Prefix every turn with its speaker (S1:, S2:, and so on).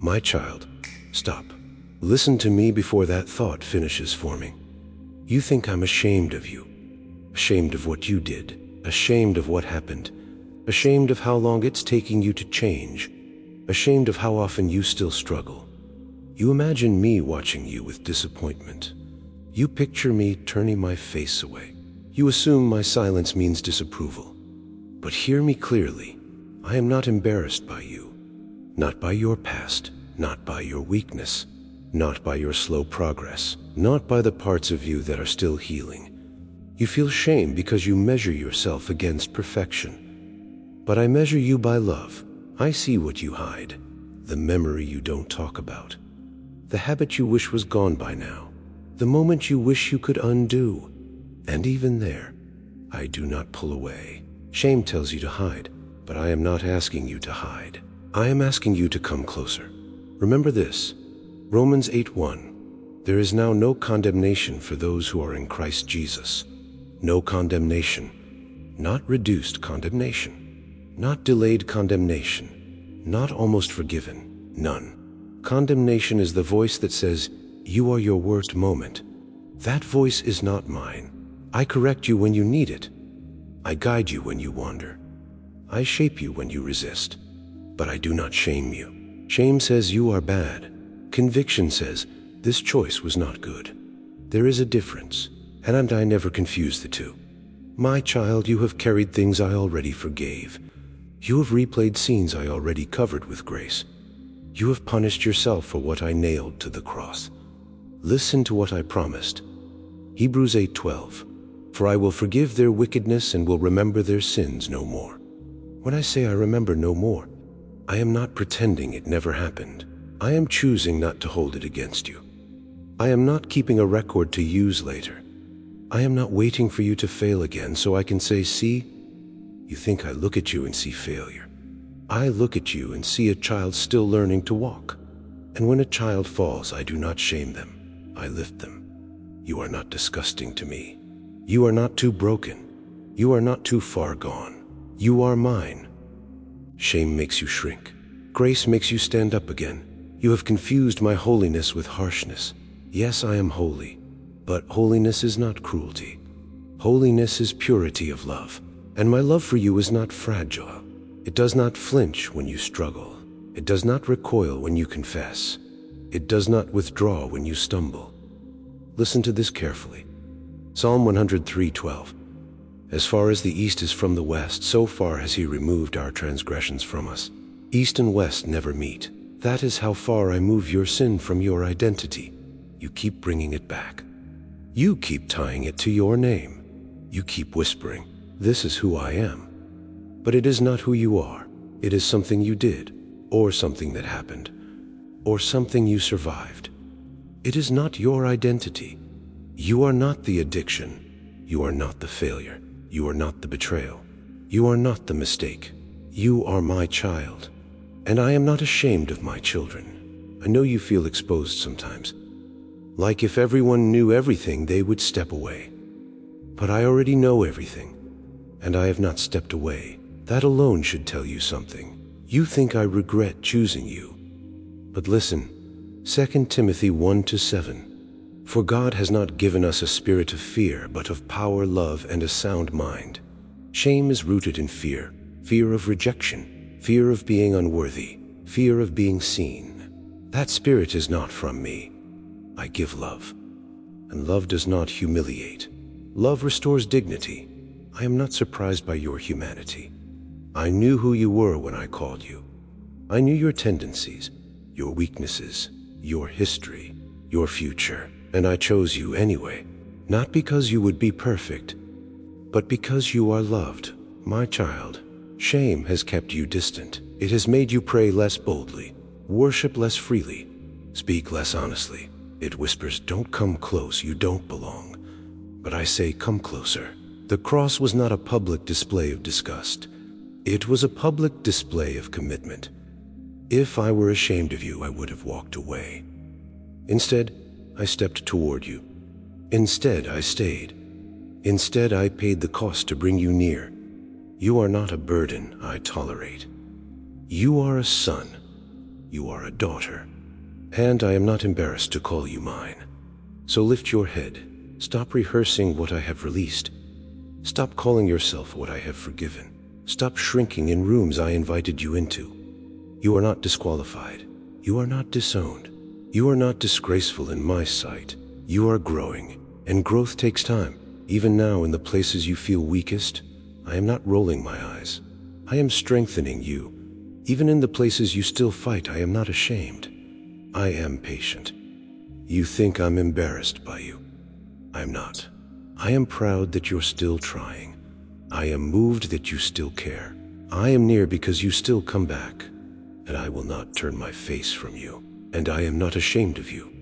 S1: My child, stop. Listen to me before that thought finishes forming. You think I'm ashamed of you, ashamed of what you did, ashamed of what happened, ashamed of how long it's taking you to change, ashamed of how often you still struggle. You imagine me watching you with disappointment. You picture me turning my face away. You assume my silence means disapproval. But hear me clearly. I am not embarrassed by you, not by your past, not by your weakness, not by your slow progress, not by the parts of you that are still healing. You feel shame because you measure yourself against perfection. But I measure you by love. I see what you hide, the memory you don't talk about, the habit you wish was gone by now, the moment you wish you could undo. And even there, I do not pull away. Shame tells you to hide, but I am not asking you to hide. I am asking you to come closer. Remember this, Romans 8:1. There is now no condemnation for those who are in Christ Jesus. No condemnation, not reduced condemnation, not delayed condemnation, not almost forgiven, none. Condemnation is the voice that says, you are your worst moment. That voice is not mine. I correct you when you need it. I guide you when you wander. I shape you when you resist. But I do not shame you. Shame says you are bad. Conviction says this choice was not good. There is a difference, and I never confuse the two. My child, you have carried things I already forgave. You have replayed scenes I already covered with grace. You have punished yourself for what I nailed to the cross. Listen to what I promised. Hebrews 8:12. For I will forgive their wickedness and will remember their sins no more. When I say I remember no more, I am not pretending it never happened. I am choosing not to hold it against you. I am not keeping a record to use later. I am not waiting for you to fail again so I can say, see, you think I look at you and see failure. I look at you and see a child still learning to walk. And when a child falls, I do not shame them. I lift them. You are not disgusting to me. You are not too broken. You are not too far gone. You are mine. Shame makes you shrink. Grace makes you stand up again. You have confused my holiness with harshness. Yes, I am holy, but holiness is not cruelty. Holiness is purity of love, and my love for you is not fragile. It does not flinch when you struggle. It does not recoil when you confess. It does not withdraw when you stumble. Listen to this carefully. Psalm 103:12. As far as the east is from the west, so far has he removed our transgressions from us. East and west never meet. That is how far I move your sin from your identity. You keep bringing it back. You keep tying it to your name. You keep whispering, this is who I am. But it is not who you are. It is something you did, or something that happened, or something you survived. It is not your identity. You are not the addiction. You are not the failure. You are not the betrayal. You are not the mistake. You are my child. And I am not ashamed of my children. I know you feel exposed sometimes. Like if everyone knew everything, they would step away. But I already know everything, and I have not stepped away. That alone should tell you something. You think I regret choosing you. But listen, 2 Timothy 1-7. For God has not given us a spirit of fear, but of power, love, and a sound mind. Shame is rooted in fear, fear of rejection, fear of being unworthy, fear of being seen. That spirit is not from me. I give love, and love does not humiliate. Love restores dignity. I am not surprised by your humanity. I knew who you were when I called you. I knew your tendencies, your weaknesses, your history, your future. And I chose you anyway, not because you would be perfect, but because you are loved, my child. Shame has kept you distant. It has made you pray less boldly, worship less freely, speak less honestly. It whispers, don't come close, you don't belong. But I say, come closer. The cross was not a public display of disgust. It was a public display of commitment. If I were ashamed of you, I would have walked away. Instead, I stepped toward you. Instead, I stayed. Instead, I paid the cost to bring you near. You are not a burden I tolerate. You are a son, You are a daughter. And I am not embarrassed to call you mine. So lift your head. Stop rehearsing what I have released. Stop calling yourself what I have forgiven. Stop shrinking in rooms I invited you into. You are not disqualified. You are not disowned. You are not disgraceful in my sight. You are growing, and growth takes time. Even now, in the places you feel weakest, I am not rolling my eyes. I am strengthening you. Even in the places you still fight, I am not ashamed. I am patient. You think I'm embarrassed by you. I'm not. I am proud that you're still trying. I am moved that you still care. I am near because you still come back. And I will not turn my face from you. And I am not ashamed of you.